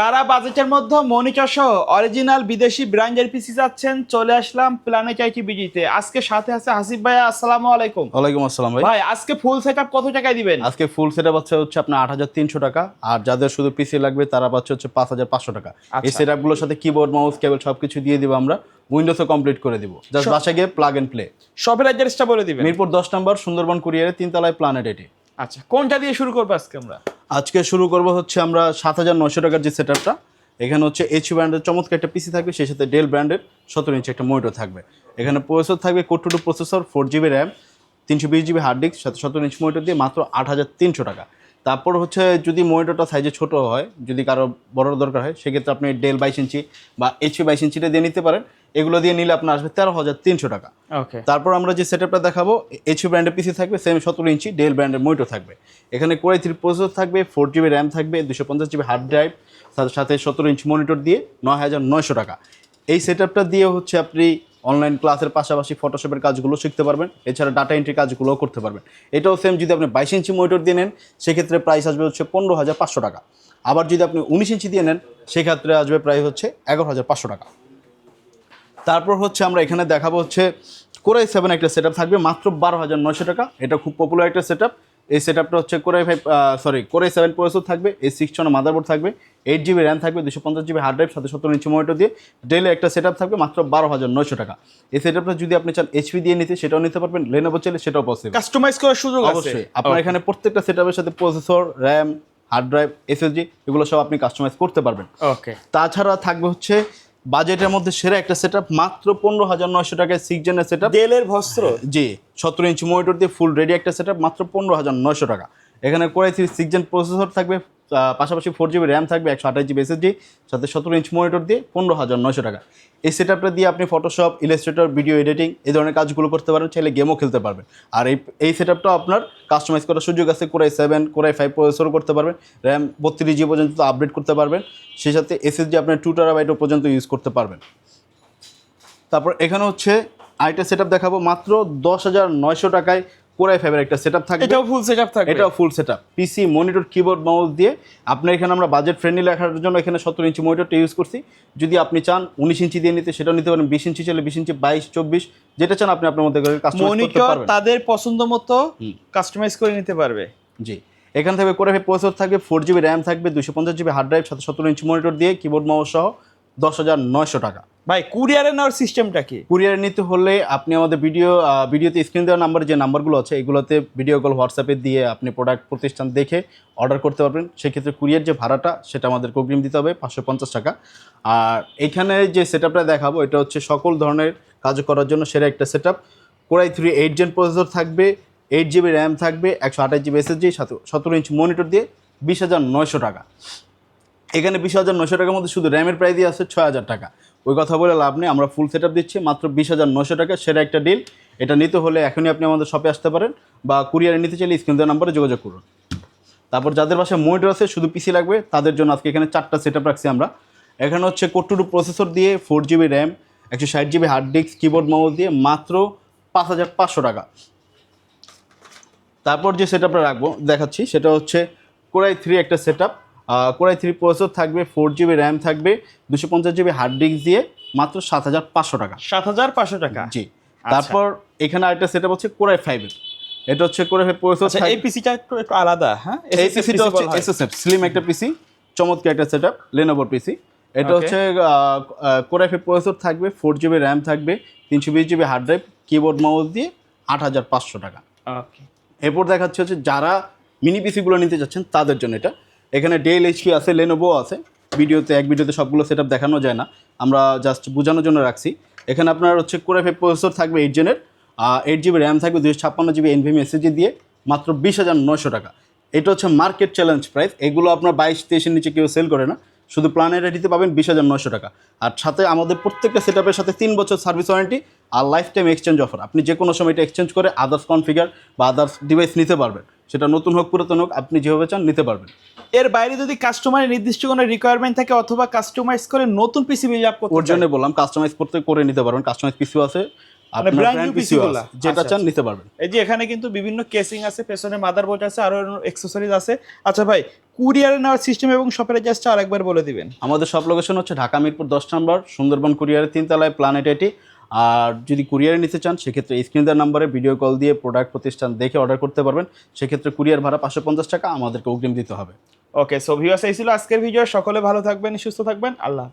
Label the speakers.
Speaker 1: যারা বাজেটের মধ্যে মনিটর সহ অরিজিনাল বিদেশি ব্র্যান্ডের পিসি চাচ্ছেন, চলে আসলাম প্ল্যানেট আইটি বিডিতে। আজকে সাথে আছে হাসিব ভাই। আসসালামু আলাইকুম।
Speaker 2: ওয়ালাইকুম আসসালাম ভাই।
Speaker 1: ভাই আজকে ফুল সেটআপ কত টাকায় দিবেন?
Speaker 2: আজকে ফুল সেটআপ হচ্ছে আপনার ৮৩০০ টাকা, আর যাদের শুধু পিসি লাগবে তারা পাচ্ছে হচ্ছে ৫৫০০ টাকা। এই সেটআপগুলোর সাথে কিবোর্ড, মাউস, কেবল সবকিছু দিয়ে দিব আমরা। উইন্ডোজও কমপ্লিট করে দিব, জাস্ট বাসায় গিয়ে প্লাগ এন্ড প্লে।
Speaker 1: শপের অ্যাড্রেসটা বলে দিবেন।
Speaker 2: মিরপুর ১০ নম্বর সুন্দরবন কুরিয়ারে ৩ তলায় প্ল্যানেট এটি।
Speaker 1: আচ্ছা, কোনটা দিয়ে শুরু করবো আজকে আমরা?
Speaker 2: আজকে শুরু করব হচ্ছে আমরা ৭৯০০ টাকার যে সেটআপটা। এখানে হচ্ছে এইচপি ব্র্যান্ডের চমৎকার একটা পিসি থাকবে, সেই সাথে ডেল ব্র্যান্ডের ১৭ ইঞ্চি একটা মনিটর থাকবে। এখানে প্রসেসর থাকবে core two processor, 4GB RAM, 320GB hard disk, সাথে ১৭ ইঞ্চি মনিটর দিয়ে মাত্র ৮৩০০ টাকা। তারপর হচ্ছে যদি মনিটরটা সাইজে ছোট হয়, যদি কারো বড় দরকার হয়, সেক্ষেত্রে আপনি ডেল ২২ ইঞ্চি বা এইচপি ২২ ইঞ্চিটা দিয়ে নিতে পারেন। এগুলো দিয়ে নিলে আপনার আসবে ১৩৩০০ টাকা।
Speaker 1: ওকে।
Speaker 2: তারপর আমরা যে সেটআপটা দেখাবো, এইচপি ব্র্যান্ডের পিসি থাকবে, সেম ১৭ ইঞ্চি ডেল ব্র্যান্ডের মনিটর থাকবে। এখানে কোর i3 প্রসেসর থাকবে, 4GB র্যাম থাকবে, 250GB হার্ড ড্রাইভ, সাথে ১৭ ইঞ্চি মনিটর দিয়ে ৯৯০০ টাকা। এই সেটআপটা দিয়ে হচ্ছে আপনি অনলাইন ক্লাসের পাশাপাশি ফটোশপের কাজগুলো শিখতে পারবেন, এছাড়া ডাটা এন্ট্রি কাজগুলোও করতে পারবেন। এটাও সেম, যদি আপনি ২২ ইঞ্চি মনিটর দিয়ে নেন সেক্ষেত্রে প্রাইস আসবে হচ্ছে ১৫৫০০ টাকা। আবার যদি আপনি ১৯ ইঞ্চি দিয়ে নেন সেক্ষেত্রে আসবে প্রাইস হচ্ছে ১১৫০০ টাকা। তারপর হচ্ছে আমরা এখানে দেখাবো হচ্ছে কোর i7 একটা সেটআপ থাকবে মাত্র ১২৯০০ টাকা। এটা খুব পপুলার একটা সেটআপ। এই সেটআপটা হচ্ছে কোর i7 প্রসেসর থাকবে, A6 মাদারবোর্ড থাকবে, 8GB র্যাম থাকবে, 250GB হার্ড ড্রাইভ, সাথে ১৭ ইঞ্চি মনিটর দিয়ে ডেলে একটা সেটআপ থাকবে মাত্র ১২৯০০ টাকা। এই সেটআপটা যদি আপনি চান এইচপি দিয়ে নিতে সেটাও নিতে পারবেন, লেনোভো চাইলে সেটাও পসিবল।
Speaker 1: কাস্টমাইজ করার সুযোগ আছে
Speaker 2: অবশ্যই আপনার এখানে প্রত্যেকটা সেটআপের সাথে processor, RAM, hard drive, SSD এগুলো সব আপনি কাস্টমাইজ করতে পারবেন।
Speaker 1: ওকে।
Speaker 2: তাছাড়া থাকবে হচ্ছে বাজেটের মধ্যে সেরা একটা সেটআপ মাত্র ১৫৯০০ টাকায় 6 জেনের সেটআপ,
Speaker 1: ডেলের ভস্ত্র।
Speaker 2: জি ১৭ ইঞ্চি মনিটর দিয়ে ফুল রেডি একটা সেটআপ মাত্র ১৫৯০০ টাকা। এখানে কোর i3 6 জেন প্রসেসর থাকবে, পাশাপাশি 4GB র্যাম থাকবে, ১২৮GB এসএসডি, সাথে ১৭ ইঞ্চ মনিটর দিয়ে ১৫৯০০ টাকা। এই সেটআপটা দিয়ে আপনি ফটোশপ, ইলাস্ট্রেটর, ভিডিও এডিটিং এই ধরনের কাজগুলো করতে পারবেন, চাইলে গেমও খেলতে পারবেন। আর এই সেটআপটা আপনার কাস্টমাইজ করার সুযোগ আছে, কোর i7, কোর i5 প্রসেসরও করতে পারবেন, র্যাম 32GB পর্যন্ত আপডেট করতে পারবেন, সেই সাথে এসএসডি আপনার 2TB পর্যন্ত ইউজ করতে পারবেন। তারপর এখানে হচ্ছে আরেকটা সেটআপ দেখাবো মাত্র ১০৯০০ টাকায় কোর i5 এর একটা সেটআপ থাকবে।
Speaker 1: এটাও ফুল সেটআপ থাকবে।
Speaker 2: এটাও ফুল সেটআপ, পিসি, মনিটর, কিবোর্ড, মাউস দিয়ে। আপনার এখানে আমরা বাজেট ফ্রেন্ডলি রাখার জন্য এখানে ১৭ ইঞ্চি মনিটরটা ইউজ করছি। যদি আপনি চান ১৯ ইঞ্চি দিয়ে নিতে সেটাও নিতে পারেন, ২০ ইঞ্চি চাইলে ২০ ইঞ্চি, ২২, ২৪ যেটা চান আপনি আপনার মধ্যে কাস্টমাইজ করতে
Speaker 1: মনিটর
Speaker 2: পারবেন।
Speaker 1: তাদের পছন্দ মতো কাস্টমাইজ করে নিতে পারবে।
Speaker 2: জি, এখান থেকে কোর i5 প্রসেসর থাকবে, 4GB র্যাম থাকবে, 250GB হার্ড ড্রাইভ, সাথে ১৭ ইঞ্চি মনিটর দিয়ে কিবোর্ড, মাউস সহ ১০৯০০ টাকা।
Speaker 1: ভাই কুরিয়ারে নেওয়ার সিস্টেমটা কি?
Speaker 2: কুরিয়ারে নিতে হলে আপনি আমাদের ভিডিওতে স্ক্রিন দেওয়া নাম্বার, যে নাম্বারগুলো আছে এগুলোতে ভিডিও কল, হোয়াটসঅ্যাপে দিয়ে আপনি প্রোডাক্ট প্রতিষ্ঠান দেখে অর্ডার করতে পারবেন। সেক্ষেত্রে কুরিয়ার যে ভাড়াটা সেটা আমাদেরকে অগ্রিম দিতে হবে ৫৫০ টাকা। আর এখানে যে সেটআপটা দেখাবো এটা হচ্ছে সকল ধরনের কাজ করার জন্য সেরা একটা setup. Core i3 8 gen processor থাকবে, 8GB র্যাম থাকবে, ১২৮GB এসএসডি, সাথে ১৭ ইঞ্চ মনিটর দিয়ে ২০৯০০ টাকা। এখানে ২০৯০০ টাকার মধ্যে শুধু র্যামের প্রাইস দিয়ে আছে ৬০০০ টাকা। ওই কথা বলে লাভ নেই, আমরা ফুল সেটআপ দিচ্ছি মাত্র ২০৯০০ টাকা, সেটা একটা ডিল। এটা নিতে হলে এখনই আপনি আমাদের শপে আসতে পারেন, বা কুরিয়ারে নিতে চাইলে স্ক্রিন দেওয়া নাম্বারে যোগাযোগ করুন। তারপর যাদের বাসায় মনিটর আছে শুধু পিসি লাগবে তাদের জন্য আজকে এখানে 4টা সেটআপ রাখছি আমরা। এখানে হচ্ছে কোর টু প্রসেসর দিয়ে 4GB র্যাম, ১৬০GB হার্ড ডিস্ক, কিবোর্ড, মাউস দিয়ে মাত্র ৫৫০০ টাকা। তারপর যে সেটআপটা রাখবো দেখাচ্ছি সেটা হচ্ছে কোর i3 একটা সেটআপ। কোর i3 প্রসেসর থাকবে, 4GB র্যাম থাকবে, 250GB হার্ড ডিস্ক দিয়ে মাত্র ৭৫০০ টাকা।
Speaker 1: ৭৫০০ টাকা।
Speaker 2: জি। তারপর এখানে আরেকটা সেটআপ হচ্ছে কোর i5 এর। এটা হচ্ছে কোর i5 প্রসেসর।
Speaker 1: এই পিসিটা একটু আলাদা, হ্যাঁ?
Speaker 2: এই পিসিটা হচ্ছে এসএসএফ স্লিম একটা পিসি, চমৎকার একটা সেটআপ, লেনোভোর পিসি। এটা হচ্ছে কোর i5 প্রসেসর থাকবে, 4GB র্যাম থাকবে, 320GB hard drive, keyboard, mouse দিয়ে ৮৫০০ টাকা।
Speaker 1: ওকে।
Speaker 2: এরপর দেখাচ্ছে হচ্ছে যারা মিনি পিসিগুলো নিতে যাচ্ছেন তাদের জন্য এটা। এখানে ডেল, এইচপি আছে, লেনোভো আছে। এক ভিডিওতে সবগুলো সেটআপ দেখানো যায় না, আমরা জাস্ট বোঝানোর জন্য রাখছি। এখানে আপনার হচ্ছে কোর i5 প্রসেসর থাকবে 8 জেনের, 8GB র্যাম থাকবে, 256GB NVMe এসএসডি দিয়ে মাত্র ২০৯০০ টাকা। এটা হচ্ছে মার্কেট চ্যালেঞ্জ প্রাইস, এগুলো আপনার ২২-২৩-এর নিচে কেউ সেল করে না। শুধু প্ল্যানেট আইটিতে পাবেন ২০৯০০ টাকা। আর সাথে আমাদের প্রত্যেকটা সেটআপের সাথে 3 বছর সার্ভিস ওয়ারেন্টি আর লাইফ টাইম এক্সচেঞ্জ অফার। আপনি যে কোনো সময় এটা এক্সচেঞ্জ করে আদার্স কনফিগার বা আদার্স ডিভাইস নিতে পারবেন, সেটা নতুন হোক পুরাতন হোক, আপনি যেভাবে চান নিতে পারবেন।
Speaker 1: এর বাইরে যদি কাস্টমারের নির্দিষ্ট কোনো রিকোয়ারমেন্ট থাকে অথবা কাস্টমাইজ করে নতুন পিসি বিল্ড আপ করতে
Speaker 2: ওর জন্য বললাম কাস্টমাইজ করে নিতে পারবেন, কাস্টমাইজ পিসিও আছে, আপনার
Speaker 1: brand
Speaker 2: brand
Speaker 1: new PC
Speaker 2: PCO
Speaker 1: গুলা?
Speaker 2: যেটা
Speaker 1: আচ্ছা,
Speaker 2: চান নিতে পারবেন।
Speaker 1: এই যে এখানে কিন্তু বিভিন্ন কেসিং আছে, পেছনে মাদারবোর্ড আছে, আরো অ্যাক্সেসরিজ আছে। আচ্ছা ভাই, কুরিয়ারে নেওয়ার সিস্টেম এবং শপের অ্যাড্রেসটা আরেকবার বলে দিবেন।
Speaker 2: আমাদের সব লোকেশন হচ্ছে ঢাকা মিরপুর 10 নম্বর, সুন্দরবন কুরিয়ারের 3 তলায়, প্ল্যানেট এটি। আর যদি কুরিয়ারে নিতে চান সেক্ষেত্রে স্ক্রিন দেওয়ার নাম্বারে ভিডিও কল দিয়ে প্রোডাক্ট প্রতিষ্ঠান দেখে অর্ডার করতে পারবেন। সেক্ষেত্রে কুরিয়ার ভাড়া 550 টাকা আমাদেরকে অগ্রিম দিতে হবে।
Speaker 1: ওকে, সো ভিউয়ার্স, এই ছিল আজকের ভিডিও। সকলে ভালো থাকবেন, সুস্থ থাকবেন, আল্লাহ।